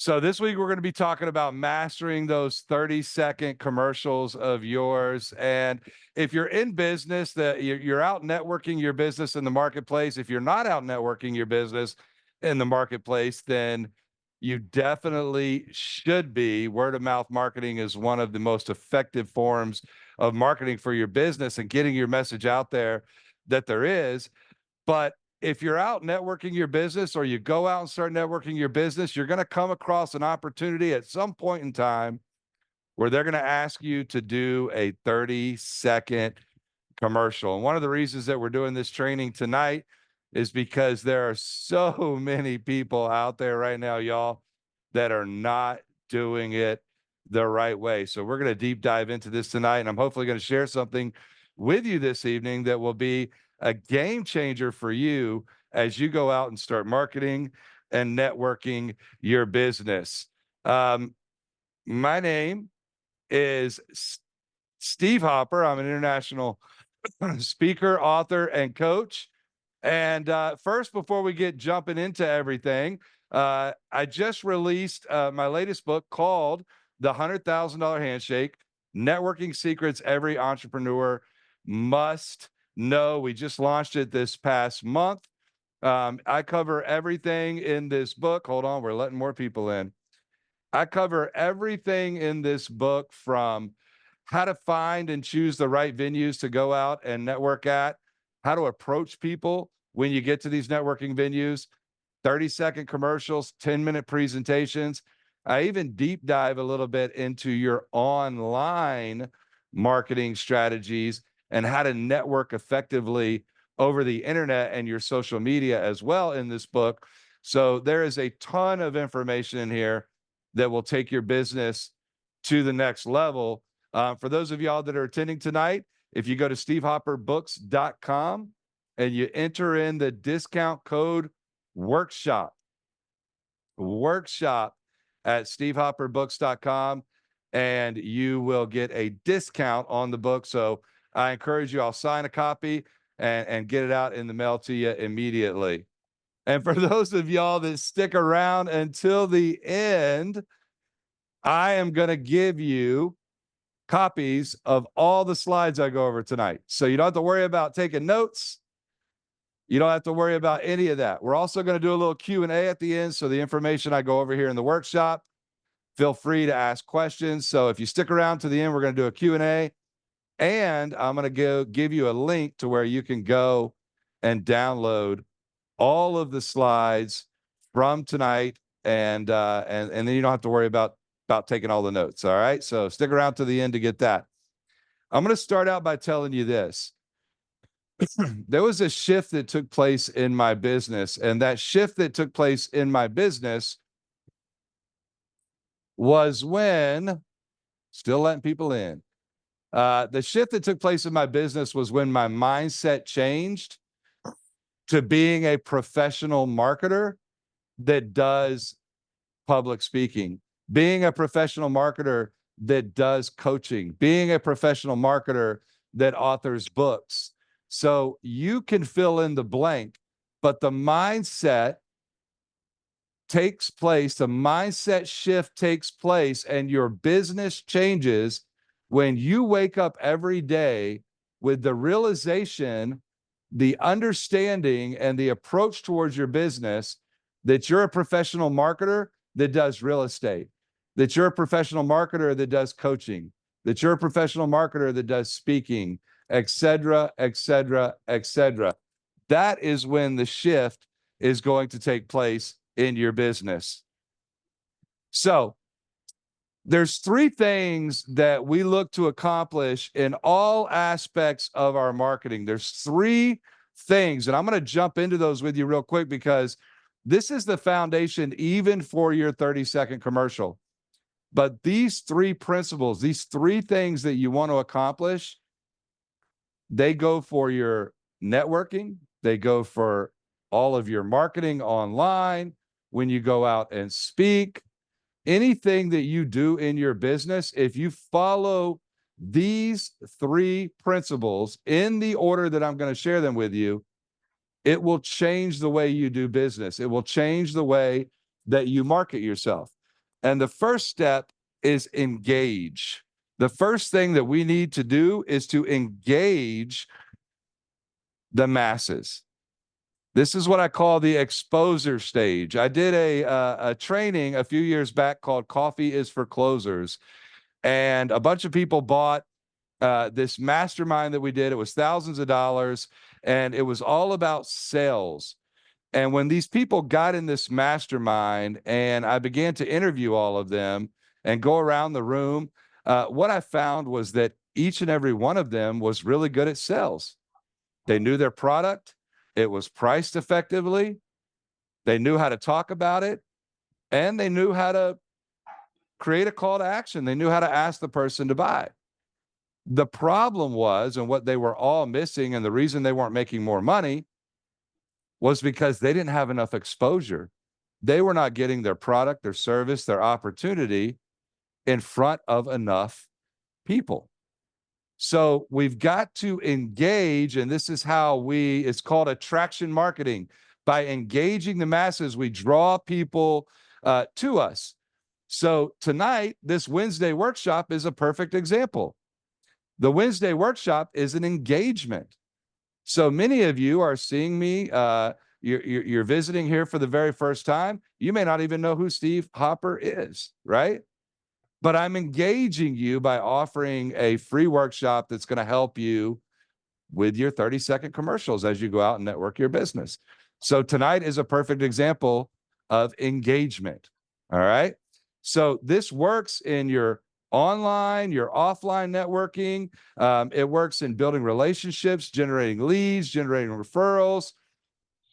So this week we're going to be talking about mastering those 30-second commercials of yours. And if you're in business, that you're out networking your business in the marketplace. If you're not out networking your business in the marketplace, then you definitely should be. Word of mouth marketing is one of the most effective forms of marketing for your business and getting your message out there that there is. But if you're out networking your business, or you go out and start networking your business, you're going to come across an opportunity at some point in time where they're going to ask you to do a 30-second commercial. And one of the reasons that we're doing this training tonight is because there are so many people out there right now, y'all, that are not doing it the right way. So we're going to deep dive into this tonight, and I'm hopefully going to share something with you this evening that will be a game changer for you as you go out and start marketing and networking your business. My name is Steve Hopper. I'm an international speaker, author, and coach. And first, before we get jumping into everything, I just released my latest book called The $100,000 Handshake: Networking Secrets Every Entrepreneur Must Know. We just launched it this past month. I cover everything in this book. Hold on, we're letting more people in. I cover everything in this book, from how to find and choose the right venues to go out and network at, how to approach people when you get to these networking venues, 30-second commercials, 10-minute presentations. I even deep dive a little bit into your online marketing strategies and how to network effectively over the internet and your social media as well in this book. So there is a ton of information in here that will take your business to the next level. For those of y'all that are attending tonight, if you go to stevehopperbooks.com and you enter in the discount code workshop at stevehopperbooks.com, and you will get a discount on the book. So I encourage you, I'll sign a copy and get it out in the mail to you immediately. And for those of y'all that stick around until the end, I am going to give you copies of all the slides I go over tonight. So you don't have to worry about taking notes. You don't have to worry about any of that. We're also going to do a little Q&A at the end. So the information I go over here in the workshop, feel free to ask questions. So if you stick around to the end, we're going to do a Q&A. And I'm going to give you a link to where you can go and download all of the slides from tonight. And then you don't have to worry about taking all the notes. All right. So stick around to the end to get that. I'm going to start out by telling you this. There was a shift that took place in my business, and that shift that took place in my business was when, still letting people in, the shift that took place in my business was when my mindset changed to being a professional marketer that does public speaking, being a professional marketer that does coaching, being a professional marketer that authors books. So you can fill in the blank, but the mindset takes place, the mindset shift takes place, and your business changes when you wake up every day with the realization, the understanding, and the approach towards your business that you're a professional marketer that does real estate, that you're a professional marketer that does coaching, that you're a professional marketer that does speaking, et cetera, et cetera, et cetera. That is when the shift is going to take place in your business. So there's three things that we look to accomplish in all aspects of our marketing. There's three things, and I'm going to jump into those with you real quick because this is the foundation even for your 30-second commercial. But these three principles, these three things that you want to accomplish, they go for your networking, they go for all of your marketing online, when you go out and speak, anything that you do in your business. If you follow these three principles in the order that I'm going to share them with you, it will change the way you do business. It will change the way that you market yourself. And the first step is engage. The first thing that we need to do is to engage the masses. This is what I call the exposure stage. I did a training a few years back called Coffee is for Closers. And a bunch of people bought this mastermind that we did. It was thousands of dollars, and it was all about sales. And when these people got in this mastermind and I began to interview all of them and go around the room, what I found was that each and every one of them was really good at sales. They knew their product. It was priced effectively. They knew how to talk about it, and they knew how to create a call to action. They knew how to ask the person to buy. The problem was, and what they were all missing, and the reason they weren't making more money was because they didn't have enough exposure. They were not getting their product, their service, their opportunity in front of enough people. So we've got to engage, and this is how it's called attraction marketing. By engaging the masses, we draw people to us. So tonight, this Wednesday workshop is a perfect example. The Wednesday workshop is an engagement. So many of you are seeing me, you're visiting here for the very first time. You may not even know who Steve Hopper is, right? But I'm engaging you by offering a free workshop that's going to help you with your 30-second commercials as you go out and network your business. So tonight is a perfect example of engagement, all right? So this works in your online, your offline networking. It works in building relationships, generating leads, generating referrals.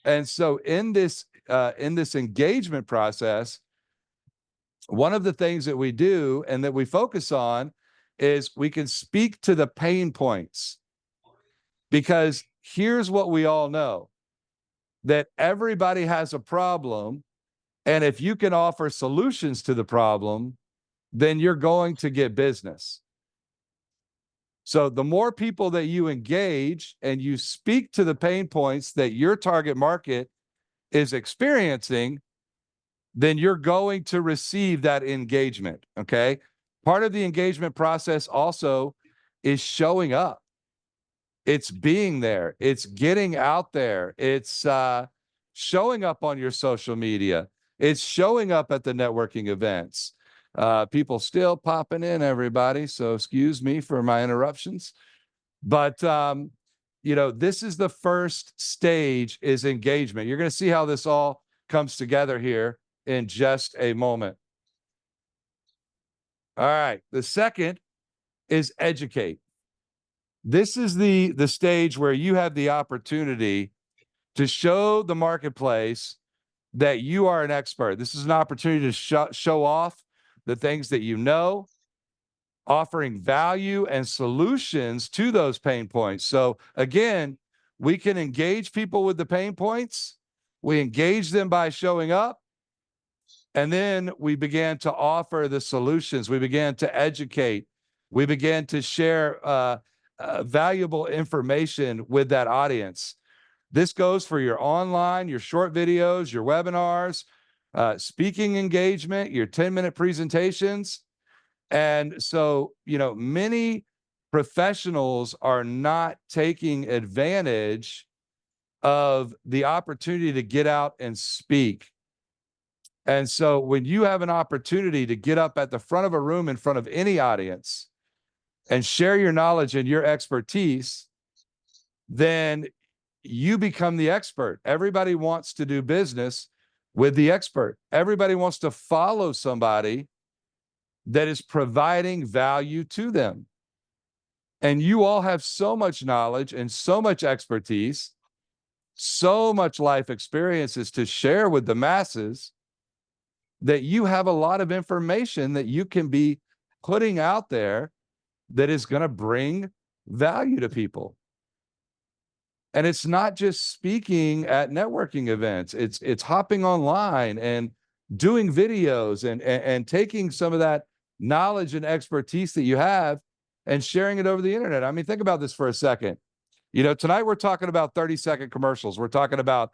And so in this engagement process, one of the things that we do and that we focus on is we can speak to the pain points. Because here's what we all know, that everybody has a problem. And if you can offer solutions to the problem, then you're going to get business. So the more people that you engage and you speak to the pain points that your target market is experiencing, then you're going to receive that engagement, okay? Part of the engagement process also is showing up. It's being there. It's getting out there. It's showing up on your social media. It's showing up at the networking events. People still popping in, everybody, so excuse me for my interruptions. But, this is the first stage, is engagement. You're going to see how this all comes together here in just a moment. All right. The second is educate. This is the stage where you have the opportunity to show the marketplace that you are an expert. This is an opportunity to show off the things that you know, offering value and solutions to those pain points. So again, we can engage people with the pain points. We engage them by showing up. And then we began to offer the solutions. We began to educate. We began to share valuable information with that audience. This goes for your online, your short videos, your webinars, speaking engagement, your 10-minute presentations. And so, many professionals are not taking advantage of the opportunity to get out and speak. And so when you have an opportunity to get up at the front of a room in front of any audience and share your knowledge and your expertise, then you become the expert. Everybody wants to do business with the expert. Everybody wants to follow somebody that is providing value to them. And you all have so much knowledge and so much expertise, so much life experiences to share with the masses, that you have a lot of information that you can be putting out there that is going to bring value to people. And it's not just speaking at networking events. It's hopping online and doing videos and taking some of that knowledge and expertise that you have and sharing it over the internet. I mean, think about this for a second. Tonight we're talking about 30-second commercials. We're talking about,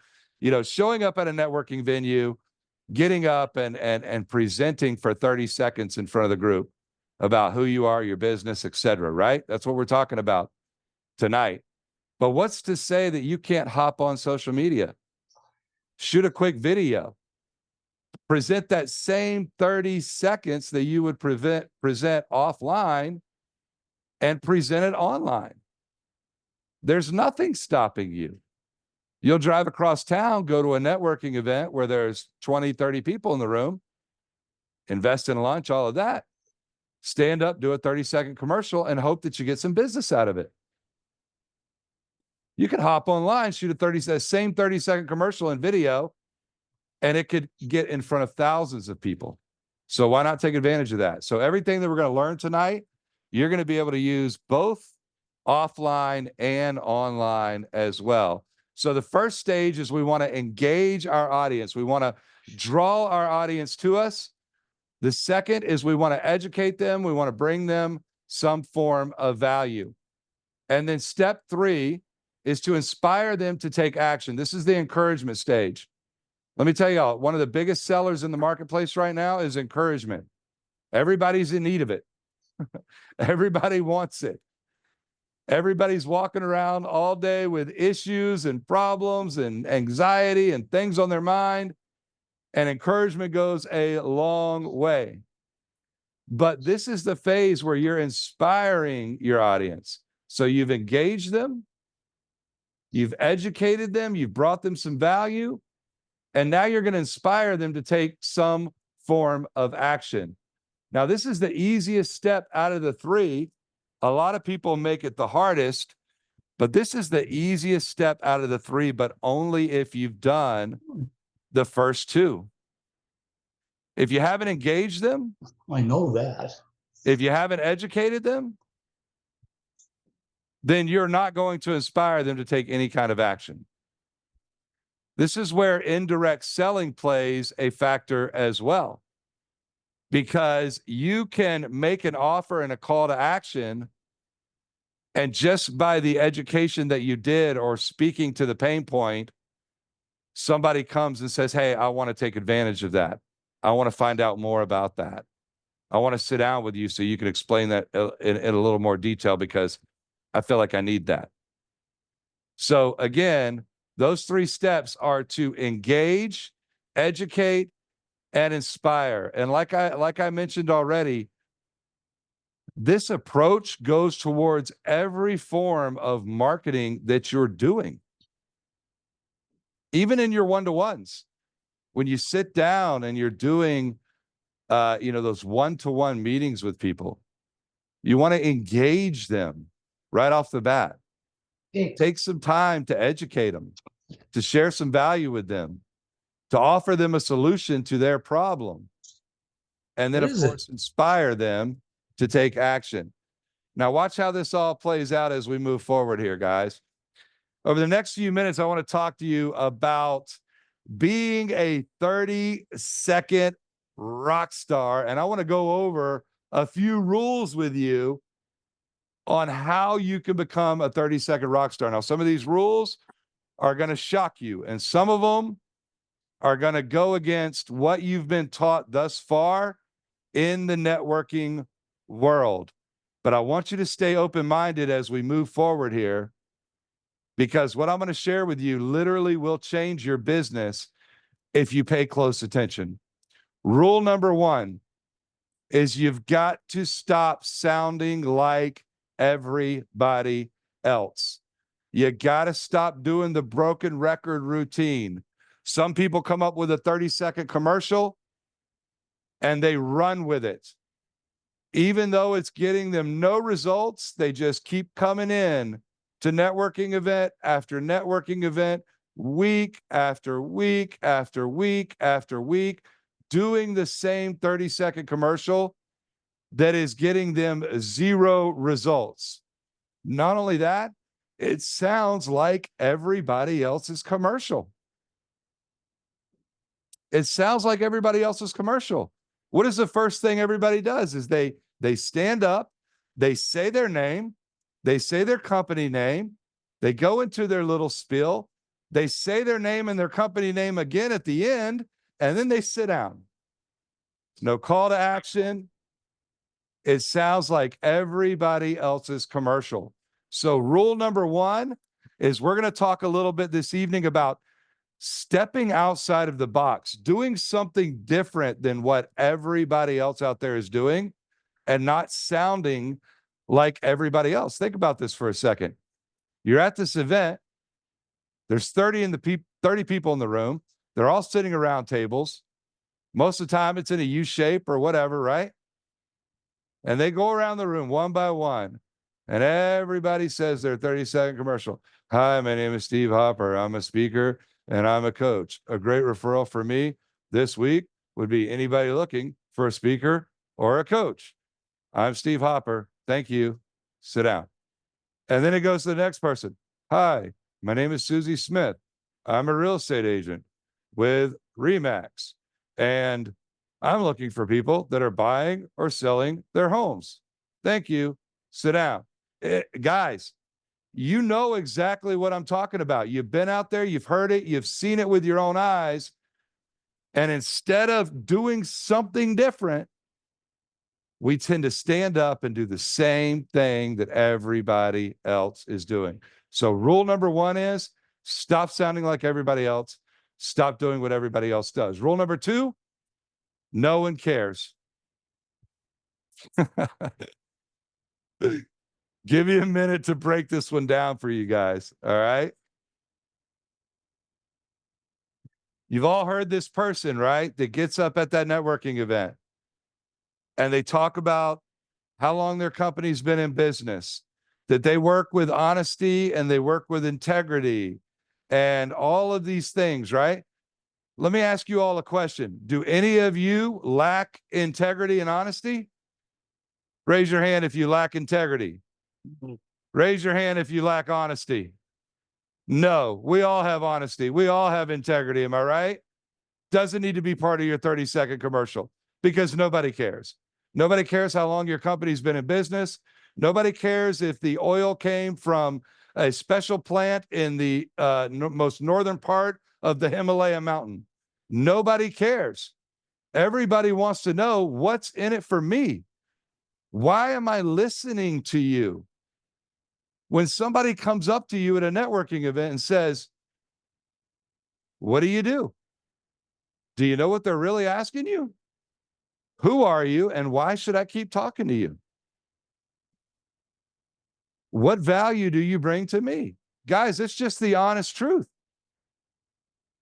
showing up at a networking venue, getting up and presenting for 30 seconds in front of the group about who you are, your business, etc. Right? That's what we're talking about tonight. But what's to say that you can't hop on social media, shoot a quick video, present that same 30 seconds that you would present offline and present it online? There's nothing stopping you. You'll drive across town, go to a networking event where there's 20, 30 people in the room, invest in lunch, all of that, stand up, do a 30-second commercial, and hope that you get some business out of it. You could hop online, shoot a same 30-second commercial and video, and it could get in front of thousands of people. So why not take advantage of that? So everything that we're going to learn tonight, you're going to be able to use both offline and online as well. So the first stage is we want to engage our audience. We want to draw our audience to us. The second is we want to educate them. We want to bring them some form of value. And then step 3 is to inspire them to take action. This is the encouragement stage. Let me tell y'all, one of the biggest sellers in the marketplace right now is encouragement. Everybody's in need of it. Everybody wants it. Everybody's walking around all day with issues and problems and anxiety and things on their mind. And encouragement goes a long way. But this is the phase where you're inspiring your audience. So you've engaged them, you've educated them, you've brought them some value, and now you're going to inspire them to take some form of action. Now, this is the easiest step out of the 3. A lot of people make it the hardest, but this is the easiest step out of the 3, but only if you've done the first 2. If you haven't engaged them, I know that. if you haven't educated them, then you're not going to inspire them to take any kind of action. This is where indirect selling plays a factor as well, because you can make an offer and a call to action, and just by the education that you did or speaking to the pain point, somebody comes and says, hey, I want to take advantage of that. I want to find out more about that. I want to sit down with you so you can explain that in a little more detail, because I feel like I need that. So again, those 3 steps are to engage, educate, and inspire. And like I mentioned already, this approach goes towards every form of marketing that you're doing. Even in your one-to-ones, when you sit down and you're doing, those one-to-one meetings with people, you want to engage them right off the bat. Take some time to educate them, to share some value with them, to offer them a solution to their problem, and then, of course, inspire them to take action. Now, watch how this all plays out as we move forward here, guys. Over the next few minutes, I want to talk to you about being a 30-second rock star, and I want to go over a few rules with you on how you can become a 30-second rock star. Now, some of these rules are going to shock you, and some of them are going to go against what you've been taught thus far in the networking world. But I want you to stay open-minded as we move forward here, because what I'm going to share with you literally will change your business if you pay close attention. Rule number 1 is you've got to stop sounding like everybody else. You got to stop doing the broken record routine. Some people come up with a 30-second commercial and they run with it. Even though it's getting them no results, they just keep coming in to networking event after networking event, week after week after week after week, doing the same 30-second commercial that is getting them 0 results. Not only that, it sounds like everybody else's commercial. It sounds like everybody else's commercial. What is the first thing everybody does? Is they stand up, they say their name, they say their company name, they go into their little spiel, they say their name and their company name again at the end, and then they sit down. No call to action. It sounds like everybody else's commercial. So rule number one is we're going to talk a little bit this evening about stepping outside of the box, doing something different than what everybody else out there is doing and not sounding like everybody else. Think about this for a second. You're at this event. There's 30 people in the room. They're all sitting around tables. Most of the time it's in a U shape or whatever, right? And they go around the room one by one, and everybody says their 30-second commercial. Hi, my name is Steve Hopper. I'm a speaker and I'm a coach. A great referral for me this week would be anybody looking for a speaker or a coach. I'm Steve Hopper. Thank you. Sit down. And then it goes to the next person. Hi, my name is Susie Smith. I'm a real estate agent with RE/MAX, and I'm looking for people that are buying or selling their homes. Thank you. Sit down. Guys, you know exactly what I'm talking about. You've been out there, you've heard it, you've seen it with your own eyes. And instead of doing something different, we tend to stand up and do the same thing that everybody else is doing. So rule number one is stop sounding like everybody else. Stop doing what everybody else does. Rule number two, no one cares. Give me a minute to break this one down for you guys. All right. You've all heard this person, right? That gets up at that networking event and they talk about how long their company's been in business, that they work with honesty and they work with integrity and all of these things, right? Let me ask you all a question. Do any of you lack integrity and honesty? Raise your hand if you lack integrity. Raise your hand if you lack honesty. No, we all have honesty. We all have integrity. Am I right? Doesn't need to be part of your 30-second commercial because nobody cares. Nobody cares how long your company's been in business. Nobody cares if the oil came from a special plant in the most northern part of the Himalaya mountain. Nobody cares. Everybody wants to know what's in it for me. Why am I listening to you? When somebody comes up to you at a networking event and says, what do you do? Do you know what they're really asking you? Who are you and why should I keep talking to you? What value do you bring to me? Guys, it's just the honest truth.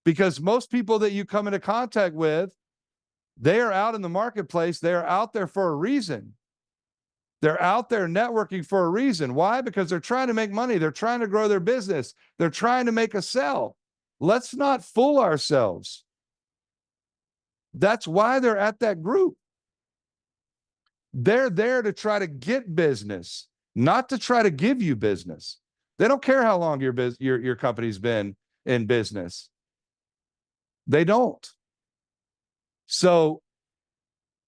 Because most people that you come into contact with, they are out in the marketplace. They are out there for a reason. They're out there networking for a reason. Why? Because they're trying to make money. They're trying to grow their business. They're trying to make a sell. Let's not fool ourselves. That's why they're at that group. They're there to try to get business, not to try to give you business. They don't care how long your company's been in business. They don't. So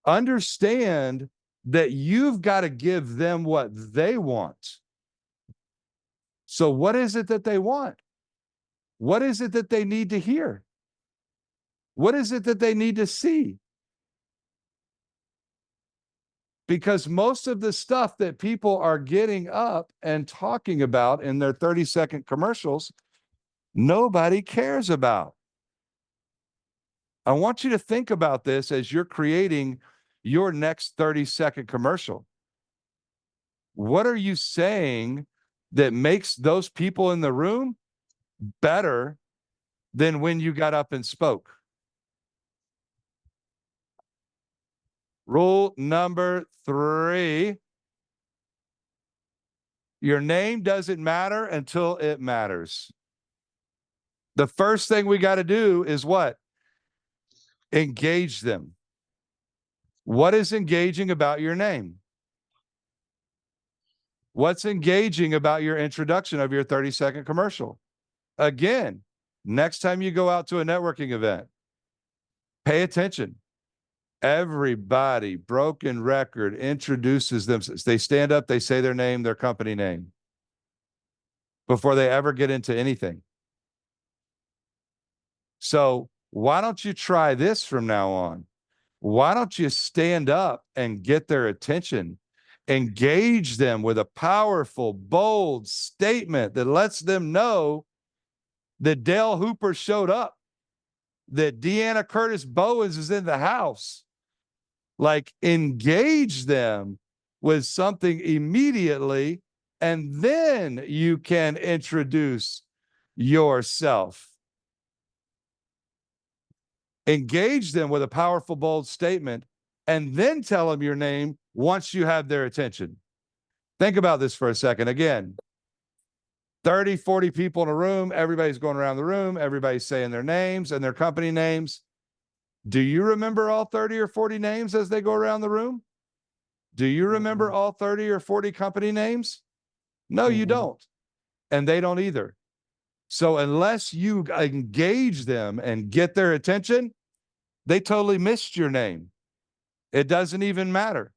understand that you've got to give them what they want. So what is it that they want? What is it that they need to hear? What is it that they need to see? Because most of the stuff that people are getting up and talking about in their 30-second commercials, nobody cares about. I want you to think about this as you're creating your next 30-second commercial. What are you saying that makes those people in the room better than when you got up and spoke? Rule number 3, your name doesn't matter until it matters. The first thing we got to do is what? Engage them. What is engaging about your name? What's engaging about your introduction of your 30-second commercial? Again, next time you go out to a networking event, pay attention. Everybody, broken record, introduces themselves. They stand up, they say their name, their company name, before they ever get into anything. So Why don't you try this from now on? Why don't you stand up and get their attention? Engage them with a powerful, bold statement that lets them know that Dale Hooper showed up, that Deanna Curtis Bowens is in the house. Like, engage them with something immediately, and then you can introduce yourself. Engage them with a powerful, bold statement, and then tell them your name once you have their attention. Think about this for a second. Again, 30, 40 people in a room. Everybody's going around the room. Everybody's saying their names and their company names. Do you remember all 30 or 40 names as they go around the room? Do you remember all 30 or 40 company names? No, you don't. And they don't either. So unless you engage them and get their attention, they totally missed your name. It doesn't even matter.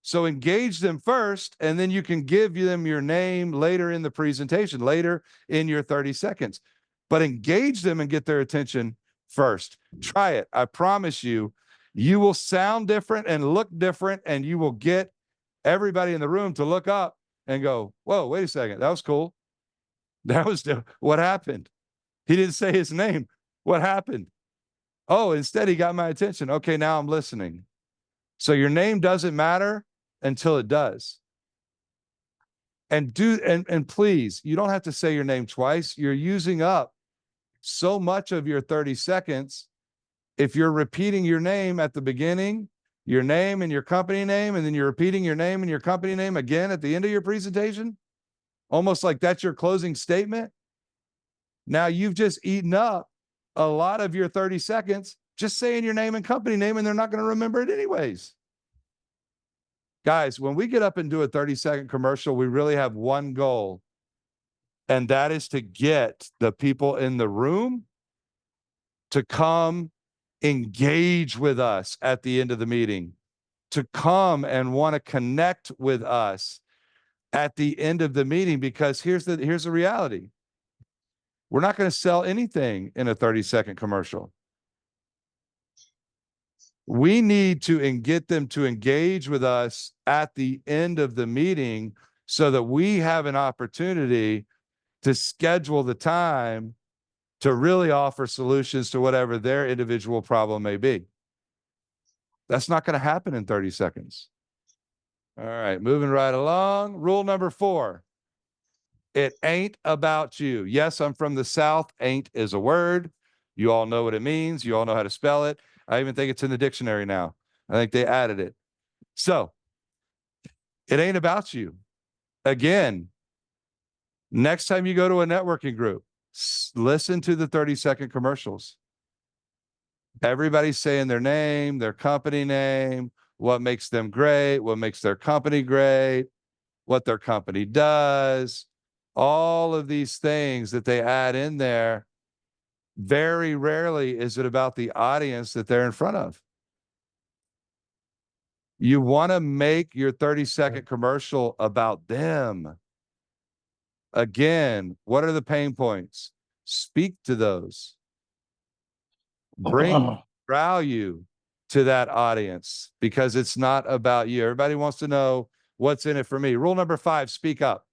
So engage them first, and then you can give them your name later in the presentation, later in your 30 seconds. But engage them and get their attention first. Try it. I promise you, you will sound different and look different, and you will get everybody in the room to look up and go, whoa, wait a second. That was cool. That was what happened. He didn't say his name. What happened? Oh, instead he got my attention. Okay, now I'm listening. So your name doesn't matter until it does. And please, you don't have to say your name twice. You're using up so much of your 30 seconds. If you're repeating your name at the beginning, your name and your company name, and then you're repeating your name and your company name again at the end of your presentation, almost like that's your closing statement. Now you've just eaten up a lot of your 30 seconds just saying your name and company name, and they're not going to remember it anyways. Guys, when we get up and do a 30-second commercial, we really have one goal, and that is to get the people in the room to come engage with us at the end of the meeting, to come and want to connect with us at the end of the meeting, because here's the reality. We're not going to sell anything in a 30-second commercial. We need to get them to engage with us at the end of the meeting so that we have an opportunity to schedule the time to really offer solutions to whatever their individual problem may be. That's not going to happen in 30 seconds. All right, moving right along. Rule number 4. It ain't about you. Yes, I'm from the South. Ain't is a word. You all know what it means. You all know how to spell it. I even think it's in the dictionary now. I think they added it. So it ain't about you. Again, next time you go to a networking group, listen to the 30-second commercials. Everybody's saying their name, their company name, what makes them great, what makes their company great, what their company does, all of these things that they add in there. Very rarely is it about the audience that they're in front of. You want to make your 30-second commercial about them. Again, what are the pain points? Speak to those. Bring value to that audience, because it's not about you. Everybody wants to know what's in it for me. Rule number 5, speak up.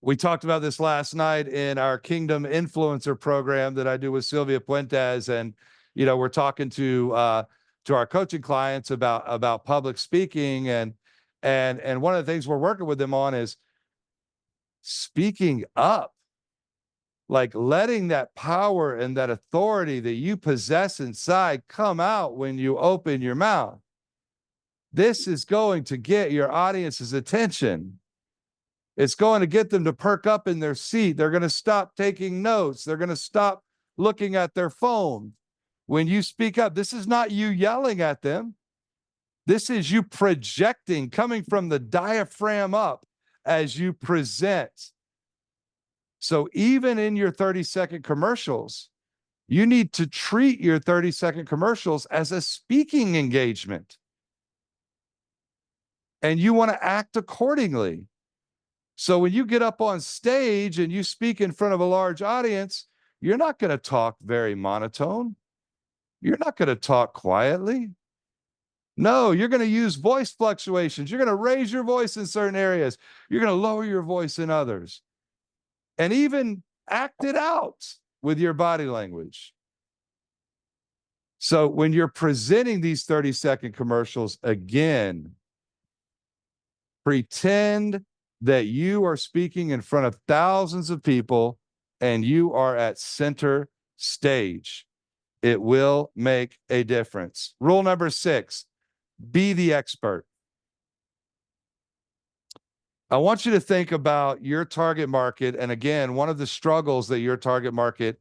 We talked about this last night in our Kingdom Influencer program that I do with Sylvia Puentes. And, you know, we're talking to our coaching clients about public speaking. And one of the things we're working with them on is speaking up, like letting that power and that authority that you possess inside come out when you open your mouth. This is going to get your audience's attention. It's going to get them to perk up in their seat. They're going to stop taking notes. They're going to stop looking at their phone. When you speak up, this is not you yelling at them. This is you projecting, coming from the diaphragm up as you present. So even in your 30-second commercials, you need to treat your 30-second commercials as a speaking engagement. And you want to act accordingly. So when you get up on stage and you speak in front of a large audience, you're not going to talk very monotone. You're not going to talk quietly. No, you're going to use voice fluctuations. You're going to raise your voice in certain areas. You're going to lower your voice in others. And even act it out with your body language. So when you're presenting these 30-second commercials, again, pretend that you are speaking in front of thousands of people and you are at center stage. It will make a difference. Rule number 6, be the expert. I want you to think about your target market. And again, one of the struggles that your target market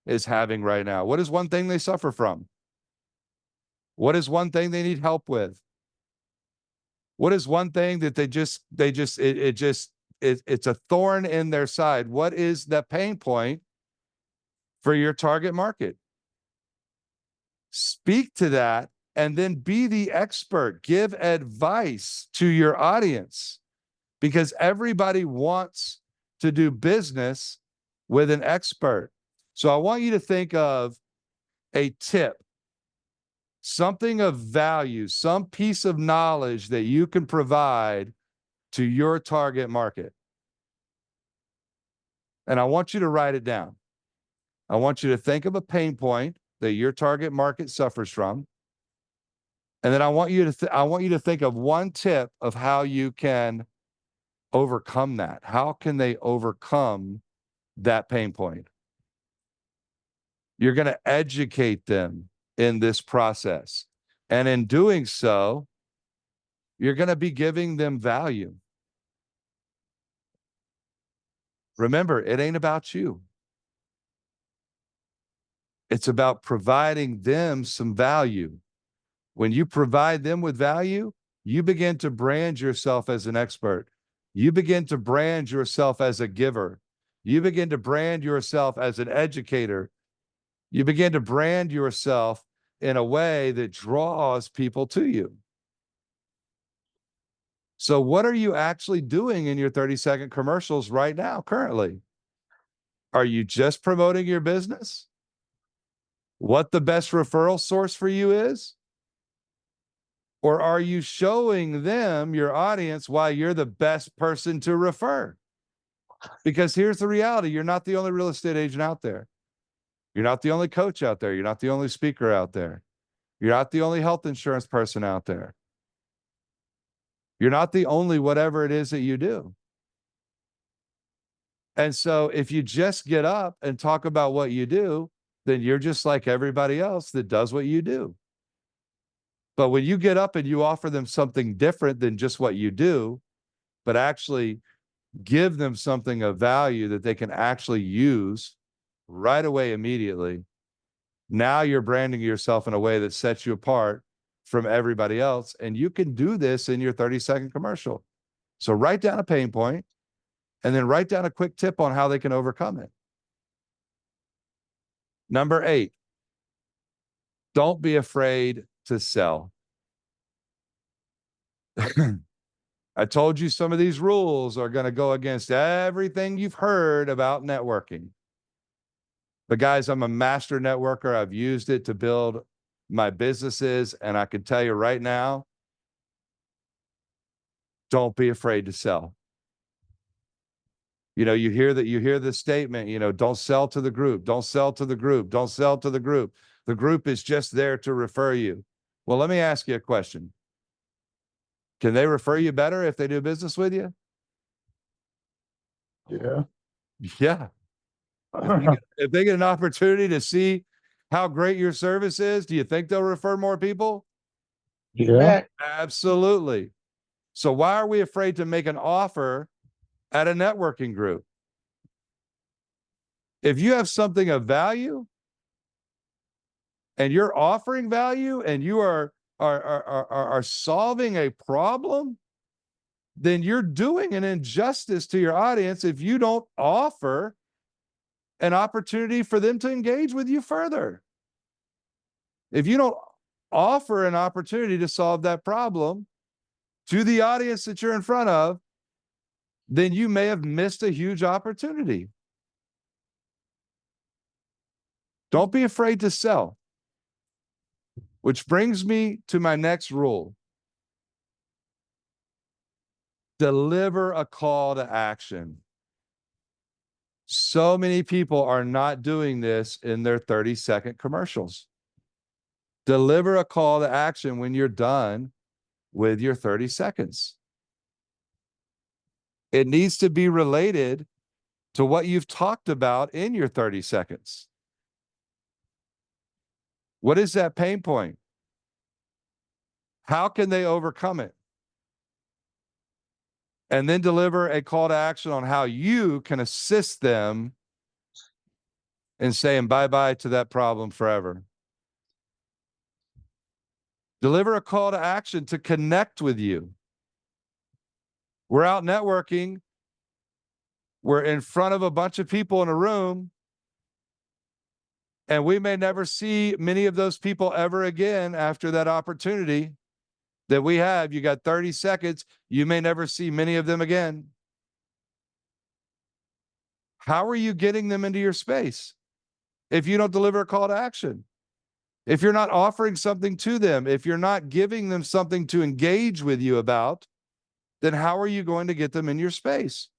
is having right now. What is one thing they suffer from? What is one thing they need help with? What is one thing that it's a thorn in their side? What is the pain point for your target market? Speak to that and then be the expert. Give advice to your audience because everybody wants to do business with an expert. So I want you to think of a tip, something of value, some piece of knowledge that you can provide to your target market. And I want you to write it down. I want you to think of a pain point that your target market suffers from. And then I want you to think of one tip of how you can overcome that. How can they overcome that pain point? You're going to educate them in this process. And in doing so, you're going to be giving them value. Remember, it ain't about you. It's about providing them some value. When you provide them with value, you begin to brand yourself as an expert. You begin to brand yourself as a giver. You begin to brand yourself as an educator. You begin to brand yourself in a way that draws people to you. So what are you actually doing in your 30-second commercials right now, currently? Are you just promoting your business? What the best referral source for you is? Or are you showing them, your audience, why you're the best person to refer? Because here's the reality. You're not the only real estate agent out there. You're not the only coach out there. You're not the only speaker out there. You're not the only health insurance person out there. You're not the only whatever it is that you do. And so if you just get up and talk about what you do, then you're just like everybody else that does what you do. But when you get up and you offer them something different than just what you do, but actually give them something of value that they can actually use right away, immediately, now you're branding yourself in a way that sets you apart from everybody else. And you can do this in your 30-second commercial. So write down a pain point and then write down a quick tip on how they can overcome it. Number 8, don't be afraid to sell. I told you some of these rules are going to go against everything you've heard about networking. But guys, I'm a master networker. I've used it to build my businesses. And I can tell you right now, don't be afraid to sell. You know, you hear the statement, you know, don't sell to the group, don't sell to the group, don't sell to the group. The group is just there to refer you. Well, let me ask you a question. Can they refer you better if they do business with you? Yeah. Yeah. If they get an opportunity to see how great your service is, do you think they'll refer more people? Yeah. Absolutely. So why are we afraid to make an offer at a networking group? If you have something of value and you're offering value and you are solving a problem, then you're doing an injustice to your audience if you don't offer an opportunity for them to engage with you further. If you don't offer an opportunity to solve that problem to the audience that you're in front of, then you may have missed a huge opportunity. Don't be afraid to sell. Which brings me to my next rule. Deliver a call to action. So many people are not doing this in their 30-second commercials. Deliver a call to action when you're done with your 30 seconds. It needs to be related to what you've talked about in your 30 seconds. What is that pain point? How can they overcome it? And then deliver a call to action on how you can assist them in saying bye-bye to that problem forever. Deliver a call to action to connect with you. We're out networking. We're in front of a bunch of people in a room, and we may never see many of those people ever again after that opportunity that we have. You got 30 seconds. You may never see many of them again. How are you getting them into your space if you don't deliver a call to action? If you're not offering something to them, if you're not giving them something to engage with you about, then how are you going to get them in your space?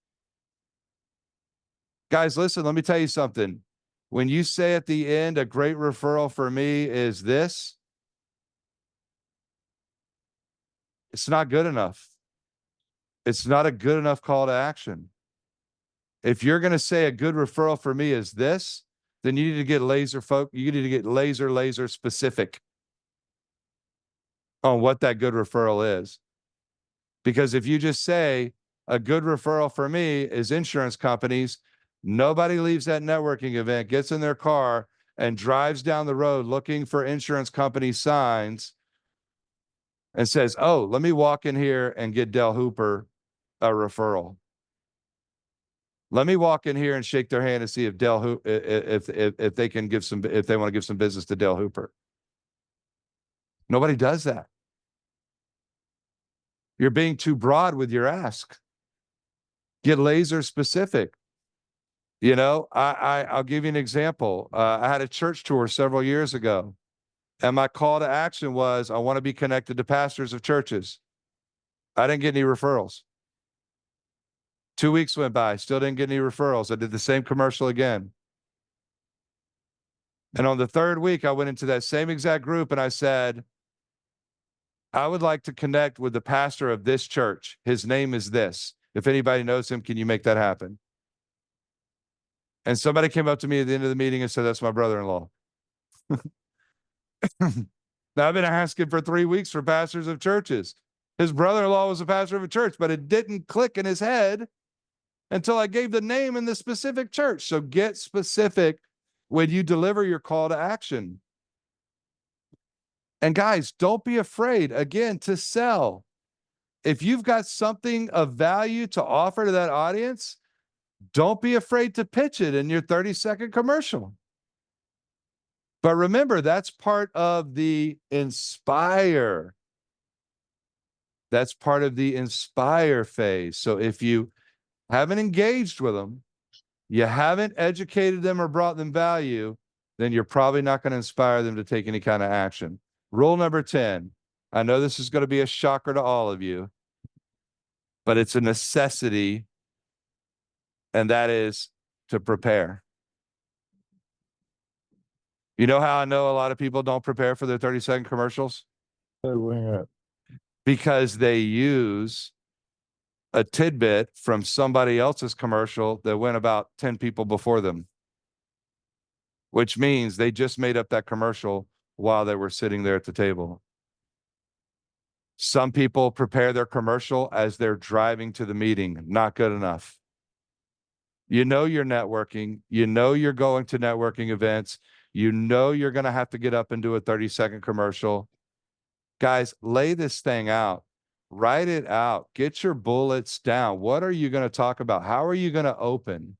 Guys, listen, let me tell you something. When you say at the end, a great referral for me is this, it's not good enough. It's not a good enough call to action. If you're going to say a good referral for me is this, then you need to get you need to get laser specific on what that good referral is. Because if you just say a good referral for me is insurance companies, nobody leaves that networking event, gets in their car and drives down the road looking for insurance company signs and says, oh, let me walk in here and get Del Hooper a referral. Let me walk in here and shake their hand and see if if they can give some, if they want to give some business to Del Hooper. Nobody does that. You're being too broad with your ask. Get laser specific. You know, I'll give you an example. I had a church tour several years ago, and my call to action was, I want to be connected to pastors of churches. I didn't get any referrals. 2 weeks went by, still didn't get any referrals. I did the same commercial again. And on the third week, I went into that same exact group and I said, I would like to connect with the pastor of this church. His name is this. If anybody knows him, can you make that happen? And somebody came up to me at the end of the meeting and said, that's my brother-in-law. Now, I've been asking for 3 weeks for pastors of churches. His brother-in-law was a pastor of a church, but it didn't click in his head until I gave the name in the specific church. So get specific when you deliver your call to action. And guys, don't be afraid, again, to sell. If you've got something of value to offer to that audience, don't be afraid to pitch it in your 30-second commercial. But remember, that's part of the inspire. That's part of the inspire phase. So if you haven't engaged with them, you haven't educated them or brought them value, then you're probably not going to inspire them to take any kind of action. Rule number 10. I know this is going to be a shocker to all of you, but it's a necessity, and that is to prepare. You know how I know a lot of people don't prepare for their 30-second commercials? Because they use a tidbit from somebody else's commercial that went about 10 people before them, which means they just made up that commercial while they were sitting there at the table. Some people prepare their commercial as they're driving to the meeting. Not good enough. You know you're networking. You know you're going to networking events. You know you're going to have to get up and do a 30-second commercial. Guys, lay this thing out. Write it out. Get your bullets down. What are you going to talk about? How are you going to open?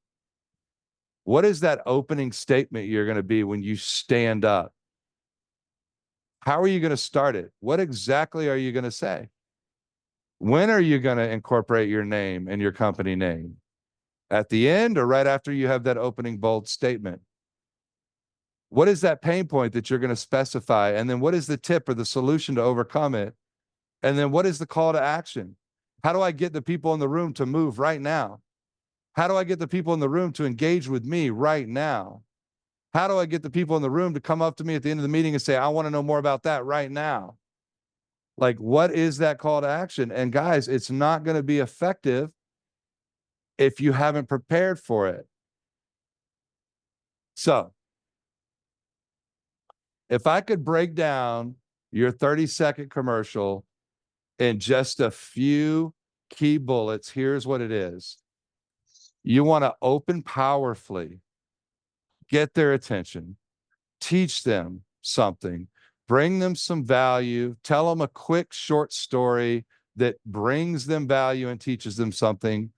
What is that opening statement you're going to be when you stand up? How are you going to start it? What exactly are you going to say? When are you going to incorporate your name and your company name? At the end or right after you have that opening bold statement? What is that pain point that you're going to specify? And then what is the tip or the solution to overcome it? And then what is the call to action? How do I get the people in the room to move right now? How do I get the people in the room to engage with me right now? How do I get the people in the room to come up to me at the end of the meeting and say, I want to know more about that right now? Like, what is that call to action? And guys, it's not going to be effective if you haven't prepared for it. So if I could break down your 30-second commercial in just a few key bullets, here's what it is. You want to open powerfully, get their attention, teach them something, bring them some value, tell them a quick, short story that brings them value and teaches them something,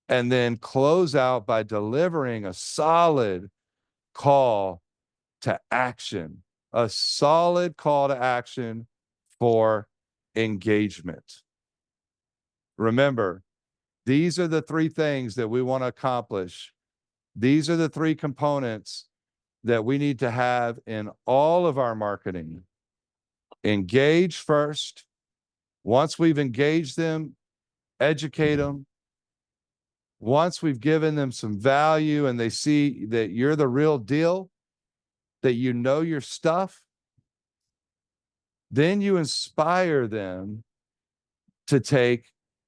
and then close out by delivering a solid call to action, a solid call to action for engagement. Remember, these are the three things that we want to accomplish. These are the three components that we need to have in all of our marketing. Engage first. Once we've engaged them, educate them. Once we've given them some value and they see that you're the real deal, that you know your stuff, then you inspire them to take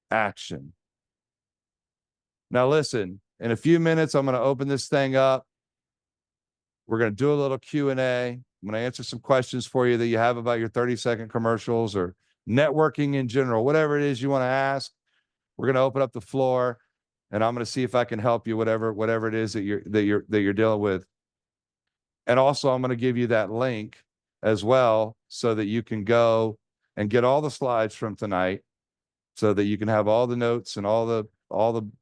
action. Now, listen, in a few minutes, I'm going to open this thing up. We're going to do a little Q&A. I'm going to answer some questions for you that you have about your 30-second commercials or networking in general, whatever it is you want to ask. We're going to open up the floor, and I'm going to see if I can help you, whatever it is that you're dealing with. And also, I'm going to give you that link as well so that you can go and get all the slides from tonight so that you can have all the notes and all the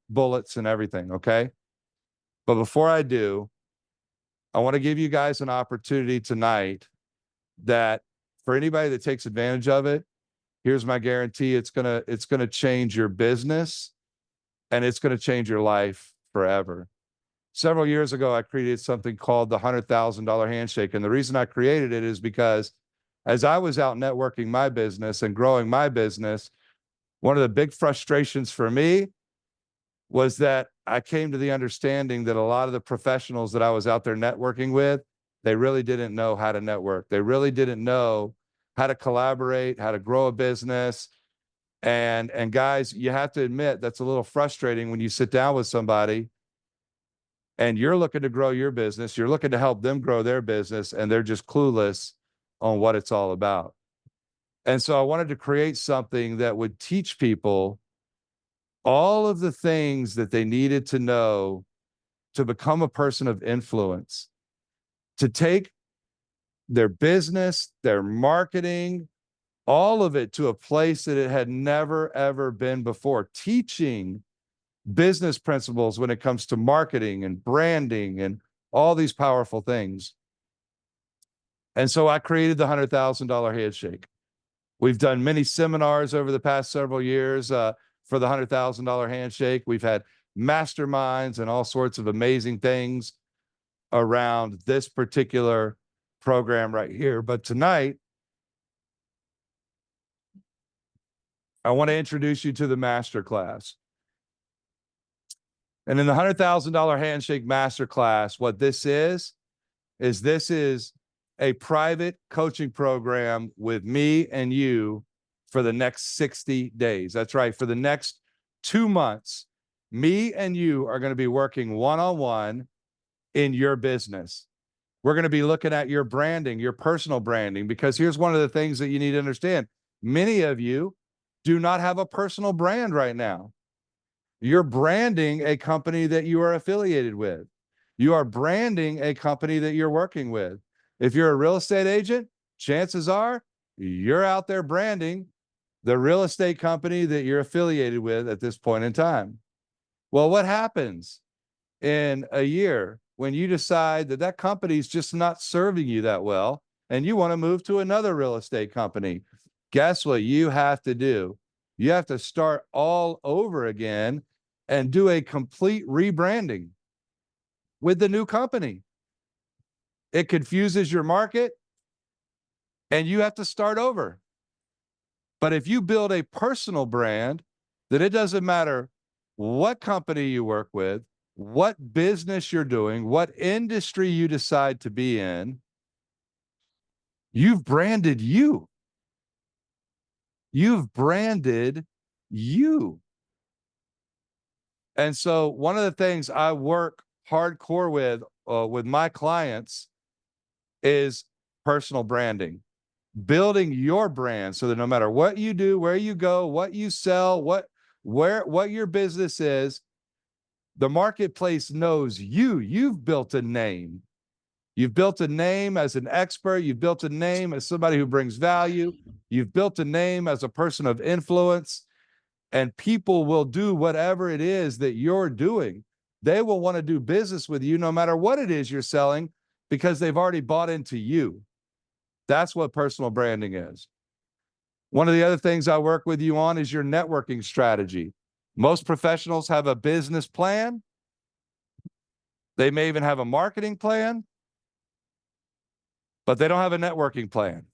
bullets and everything, okay? But before I do, I want to give you guys an opportunity tonight that for anybody that takes advantage of it, here's my guarantee, it's gonna change your business and it's gonna change your life forever. Several years ago, I created something called the $100,000 handshake. And the reason I created it is because as I was out networking my business and growing my business, one of the big frustrations for me was that I came to the understanding that a lot of the professionals that I was out there networking with, they really didn't know how to network. They really didn't know how to collaborate, how to grow a business. And guys, you have to admit that's a little frustrating when you sit down with somebody and you're looking to grow your business, you're looking to help them grow their business, and they're just clueless on what it's all about. And so I wanted to create something that would teach people all of the things that they needed to know to become a person of influence, to take their business, their marketing, all of it to a place that it had never, ever been before, teaching business principles when it comes to marketing and branding and all these powerful things. And so I created the $100,000 handshake. We've done many seminars over the past several years for the $100,000 handshake. We've had masterminds and all sorts of amazing things around this particular program right here. But tonight, I want to introduce you to the masterclass. And in the $100,000 handshake masterclass, what this is a private coaching program with me and you for the next 60 days. That's right. For the next 2 months, me and you are going to be working one-on-one in your business. We're going to be looking at your branding, your personal branding, because here's one of the things that you need to understand. Many of you do not have a personal brand right now. You're branding a company that you are affiliated with. You are branding a company that you're working with. If you're a real estate agent, chances are you're out there branding the real estate company that you're affiliated with at this point in time. Well, what happens in a year when you decide that that company's just not serving you that well and you want to move to another real estate company? Guess what you have to do? You have to start all over again and do a complete rebranding with the new company. It confuses your market and you have to start over. But if you build a personal brand, then it doesn't matter what company you work with, what business you're doing, what industry you decide to be in, you've branded you. You've branded you. And so one of the things I work hardcore with my clients is personal branding, building your brand so that no matter what you do, where you go, what you sell, what your business is, the marketplace knows you. You've built a name. You've built a name as an expert. You've built a name as somebody who brings value. You've built a name as a person of influence, and people will do whatever it is that you're doing. They will want to do business with you no matter what it is you're selling because they've already bought into you. That's what personal branding is. One of the other things I work with you on is your networking strategy. Most professionals have a business plan. They may even have a marketing plan, but they don't have a networking plan.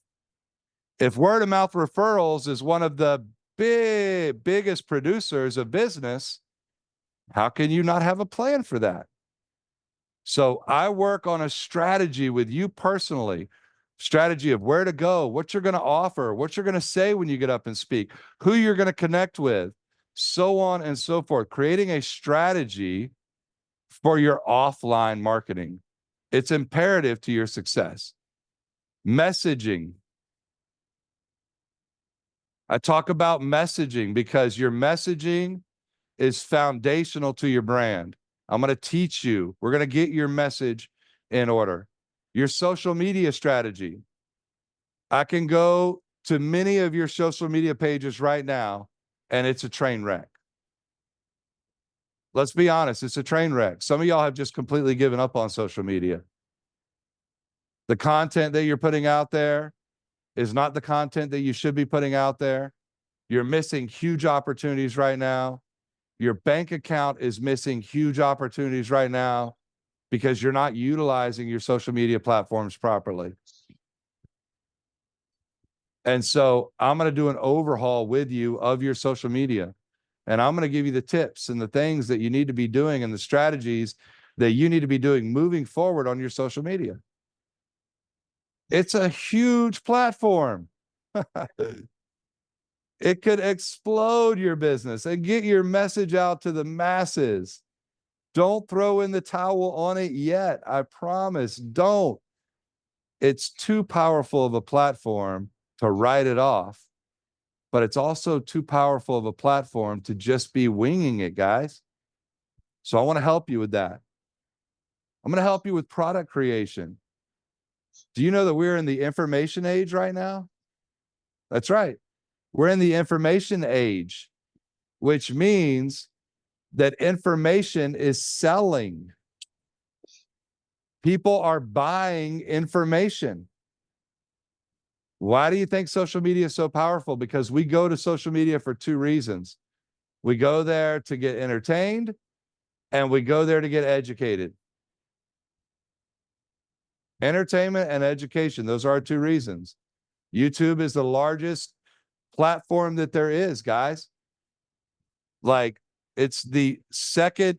If word of mouth referrals is one of the biggest producers of business, how can you not have a plan for that? So I work on a strategy with you personally, strategy of where to go, what you're going to offer, what you're going to say when you get up and speak, who you're going to connect with, so on and so forth, creating a strategy for your offline marketing. It's imperative to your success. Messaging. I talk about messaging because your messaging is foundational to your brand. I'm going to teach you. We're going to get your message in order. Your social media strategy. I can go to many of your social media pages right now, and it's a train wreck. Let's be honest, it's a train wreck. Some of y'all have just completely given up on social media. The content that you're putting out there is not the content that you should be putting out there. You're missing huge opportunities right now. Your bank account is missing huge opportunities right now because you're not utilizing your social media platforms properly. And so I'm going to do an overhaul with you of your social media. And I'm going to give you the tips and the things that you need to be doing and the strategies that you need to be doing moving forward on your social media. It's a huge platform. It could explode your business and get your message out to the masses. Don't throw in the towel on it yet. I promise. Don't. It's too powerful of a platform to write it off, but it's also too powerful of a platform to just be winging it, guys. So I want to help you with that. I'm going to help you with product creation. Do you know that we're in the information age right now? That's right. We're in the information age, which means that information is selling. People are buying information. Why do you think social media is so powerful? Because we go to social media for two reasons. We go there to get entertained, and we go there to get educated. Entertainment and education, those are our two reasons. YouTube is the largest platform that there is, guys. Like, it's the second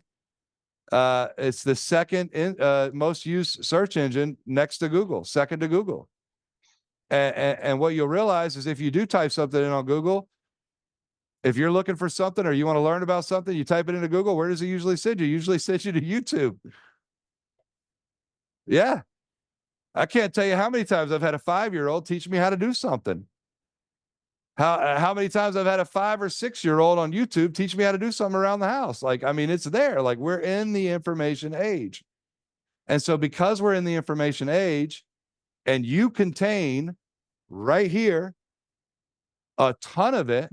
most used search engine next to Google, second to Google. And what you'll realize is if you do type something in on Google, if you're looking for something or you want to learn about something, you type it into Google, where does it usually send you? Usually sends you to YouTube. Yeah. I can't tell you how many times I've had a 5-year-old teach me how to do something. How many times I've had a 5 or 6-year-old on YouTube teach me how to do something around the house. Like, I mean, it's there. Like, we're in the information age. And so because we're in the information age and you contain right here a ton of it,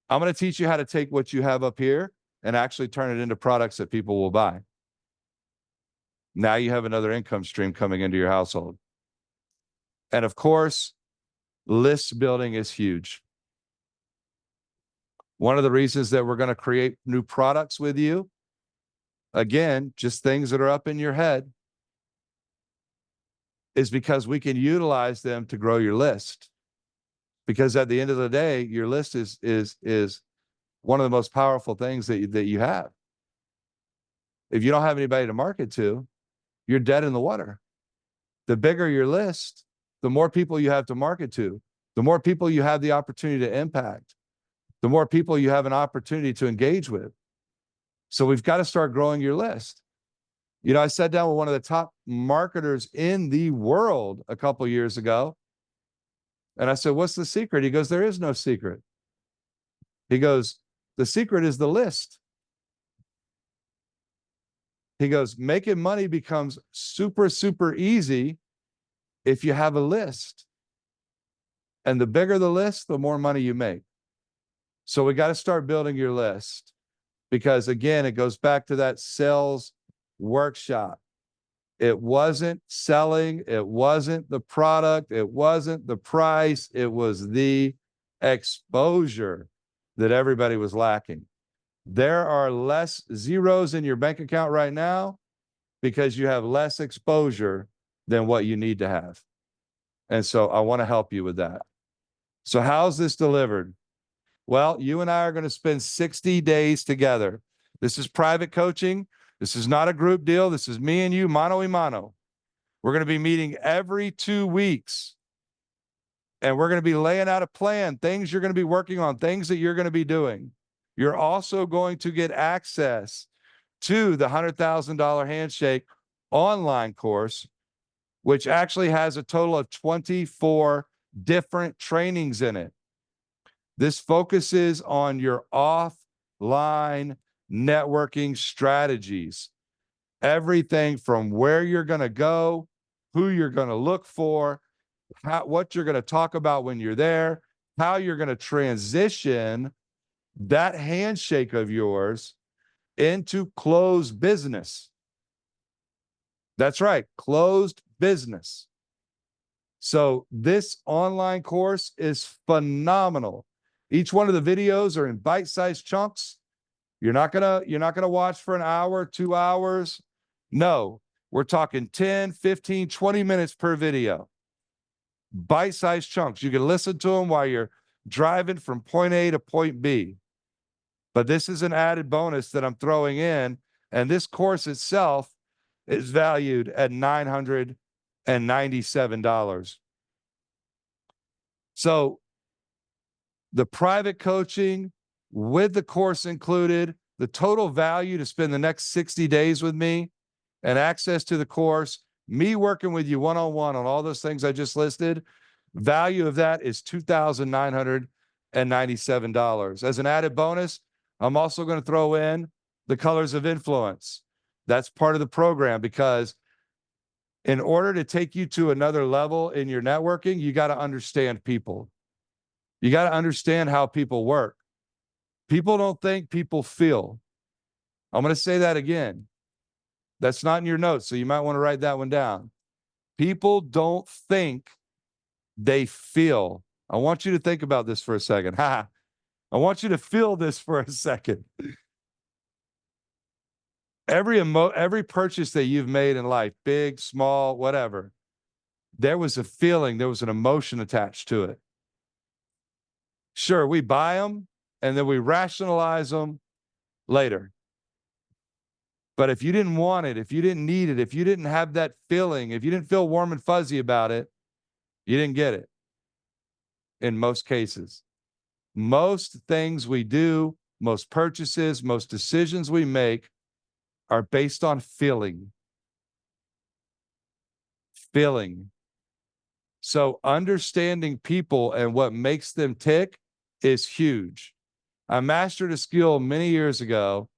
I'm going to teach you how to take what you have up here and actually turn it into products that people will buy. Now you have another income stream coming into your household. And of course, list building is huge. One of the reasons that we're going to create new products with you, again, just things that are up in your head. is because we can utilize them to grow your list. Because at the end of the day, your list is one of the most powerful things that you have. If you don't have anybody to market to, you're dead in the water. The bigger your list, the more people you have to market to, the more people you have the opportunity to impact, the more people you have an opportunity to engage with. So we've got to start growing your list. You know, I sat down with one of the top marketers in the world a couple of years ago. And I said, what's the secret? He goes, there is no secret. He goes, the secret is the list. He goes, making money becomes super, super easy if you have a list. And the bigger the list, the more money you make. So we got to start building your list, because again, it goes back to that sales workshop. It wasn't selling. It wasn't the product. It wasn't the price. It was the exposure that everybody was lacking. There are less zeros in your bank account right now because you have less exposure than what you need to have. And so I want to help you with that. So how's this delivered? Well, you and I are going to spend 60 days together. This is private coaching. This is not a group deal. This is me and you, mano a mano. We're going to be meeting every 2 weeks. And we're going to be laying out a plan, things you're going to be working on, things that you're going to be doing. You're also going to get access to the $100,000 Handshake online course, which actually has a total of 24 different trainings in it. This focuses on your offline networking strategies. Everything from where you're going to go, who you're going to look for, what you're going to talk about when you're there, how you're going to transition that handshake of yours into closed business. That's right, closed business. So this online course is phenomenal. Each one of the videos are in bite-sized chunks. You're not gonna watch for an hour, 2 hours. No, we're talking 10, 15, 20 minutes per video. Bite-sized chunks. You can listen to them while you're driving from point A to point B. But this is an added bonus that I'm throwing in. And this course itself is valued at $997. So the private coaching with the course included, the total value to spend the next 60 days with me and access to the course, me working with you one-on-one on all those things I just listed, value of that is $2,997. As an added bonus, I'm also going to throw in the Colors of Influence. That's part of the program, because in order to take you to another level in your networking, you got to understand people. You got to understand how people work. People don't think, people feel. I'm going to say that again. That's not in your notes, so you might want to write that one down. People don't think, they feel. I want you to think about this for a second. I want you to feel this for a second. Every purchase that you've made in life, big, small, whatever, there was a feeling, there was an emotion attached to it. Sure, we buy them and then we rationalize them later. But if you didn't want it, if you didn't need it, if you didn't have that feeling, if you didn't feel warm and fuzzy about it, you didn't get it. In most cases, most things we do, most purchases, most decisions we make are based on feeling. Feeling. So understanding people and what makes them tick is huge. I mastered a skill many years ago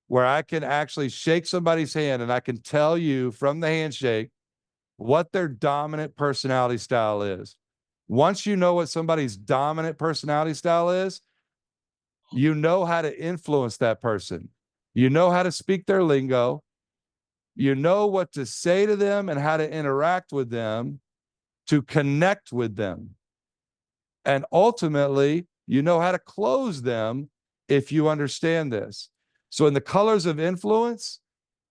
where I can actually shake somebody's hand and I can tell you from the handshake what their dominant personality style is. Once you know what somebody's dominant personality style is, you know how to influence that person. You know how to speak their lingo. You know what to say to them and how to interact with them to connect with them. And ultimately, you know how to close them if you understand this. So in the Colors of Influence,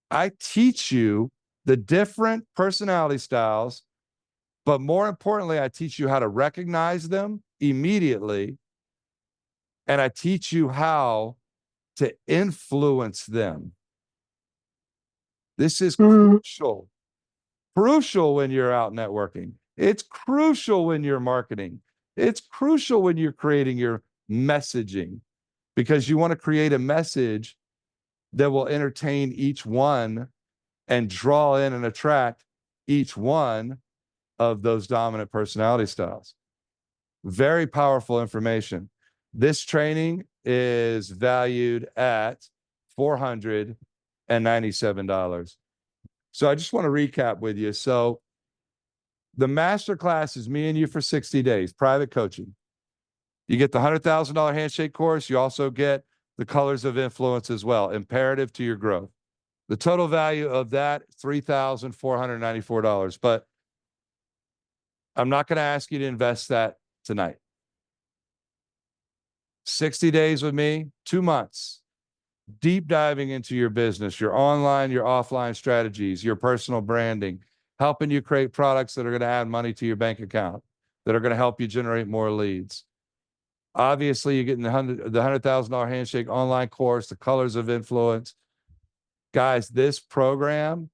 I teach you the different personality styles But more importantly, I teach you how to recognize them immediately. And I teach you how to influence them. This is crucial when you're out networking. It's crucial when you're marketing. It's crucial when you're creating your messaging, because you want to create a message that will entertain each one and draw in and attract each one of those dominant personality styles. Very powerful information. This training is valued at $497. So I just want to recap with you. So the masterclass is me and you for 60 days, private coaching. You get the $100,000 handshake course. You also get the colors of influence as well, imperative to your growth. The total value of that, $3,494. But I'm not going to ask you to invest that tonight. 60 days with me, 2 months, deep diving into your business, your online, your offline strategies, your personal branding, helping you create products that are going to add money to your bank account, that are going to help you generate more leads. Obviously, you're getting the $100,000 handshake online course, the colors of influence. Guys, this program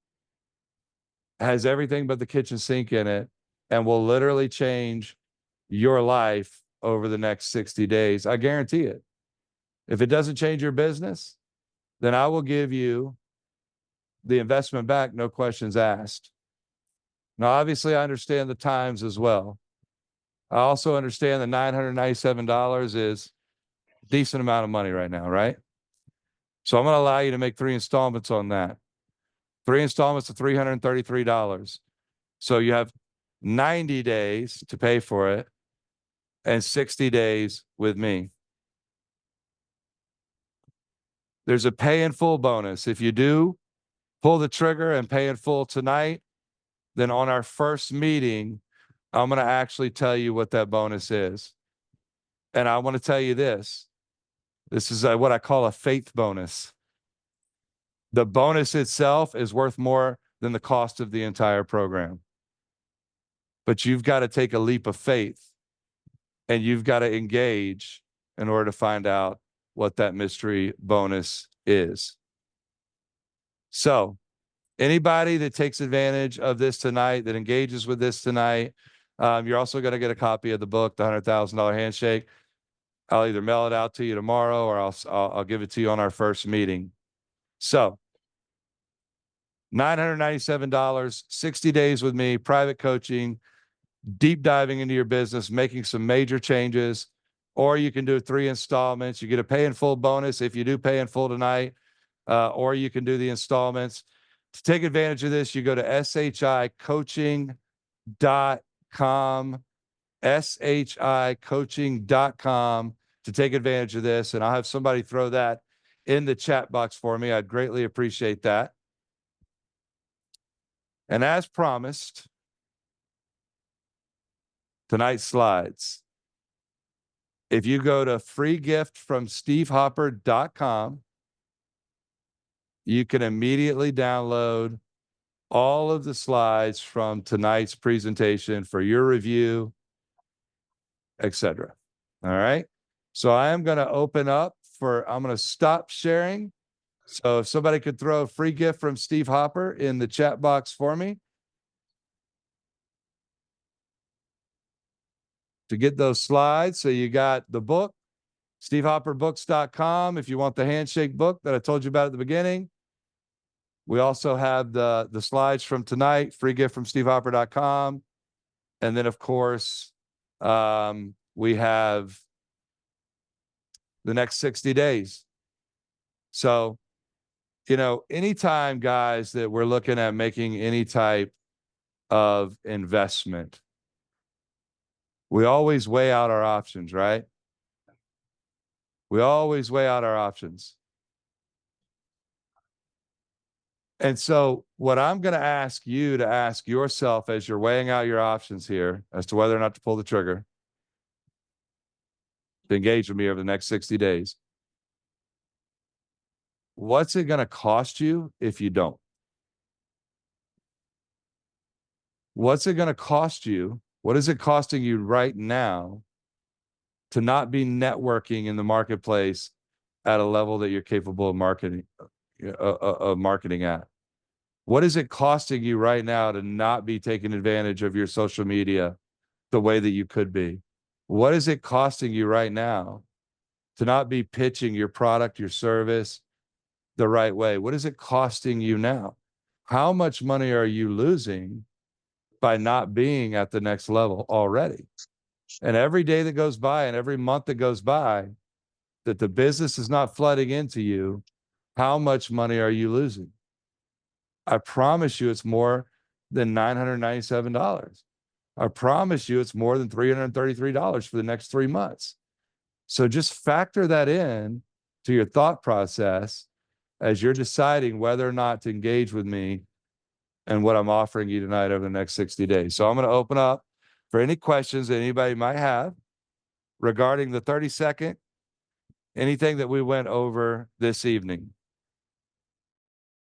has everything but the kitchen sink in it and will literally change your life over the next 60 days. I guarantee it. If it doesn't change your business, then I will give you the investment back, no questions asked. Now, obviously, I understand the times as well. I also understand that $997 is a decent amount of money right now, right? So I'm going to allow you to make 3 installments on that. 3 installments of $333. So you have 90 days to pay for it and 60 days with me. There's a pay in full bonus. If you do pull the trigger and pay in full tonight, then on our first meeting, I'm going to actually tell you what that bonus is. And I want to tell you this. This is what I call a faith bonus. The bonus itself is worth more than the cost of the entire program. But you've got to take a leap of faith and you've got to engage in order to find out what that mystery bonus is. So anybody that takes advantage of this tonight, that engages with this tonight, you're also going to get a copy of the book, The $100,000 Handshake. I'll either mail it out to you tomorrow or I'll give it to you on our first meeting. So $997, 60 days with me, private coaching, deep diving into your business, making some major changes, or you can do 3 installments. You get a pay in full bonus if you do pay in full tonight, or you can do the installments. To take advantage of this, you go to shicoaching.com, shicoaching.com to take advantage of this. And I'll have somebody throw that in the chat box for me. I'd greatly appreciate that. And as promised, tonight's slides. If you go to freegiftfromstevehopper.com, you can immediately download all of the slides from tonight's presentation for your review, etc. All right. So I am going to open up I'm going to stop sharing. So if somebody could throw a free gift from Steve Hopper in the chat box for me to get those slides. So you got the book, stevehopperbooks.com. If you want the handshake book that I told you about at the beginning, we also have the slides from tonight, free gift from stevehopper.com. And then of course, we have the next 60 days. So, anytime, guys, that we're looking at making any type of investment, we always weigh out our options, right? We always weigh out our options. And so what I'm going to ask you to ask yourself as you're weighing out your options here as to whether or not to pull the trigger to engage with me over the next 60 days. What's it going to cost you if you don't? What's it going to cost you? What is it costing you right now to not be networking in the marketplace at a level that you're capable of marketing at? What is it costing you right now to not be taking advantage of your social media the way that you could be? What is it costing you right now to not be pitching your product, your service the right way? What is it costing you now? How much money are you losing by not being at the next level already? And every day that goes by and every month that goes by that the business is not flooding into you, how much money are you losing? I promise you it's more than $997. I promise you it's more than $333 for the next 3 months. So just factor that in to your thought process as you're deciding whether or not to engage with me and what I'm offering you tonight over the next 60 days. So I'm going to open up for any questions that anybody might have regarding the 30-second, anything that we went over this evening.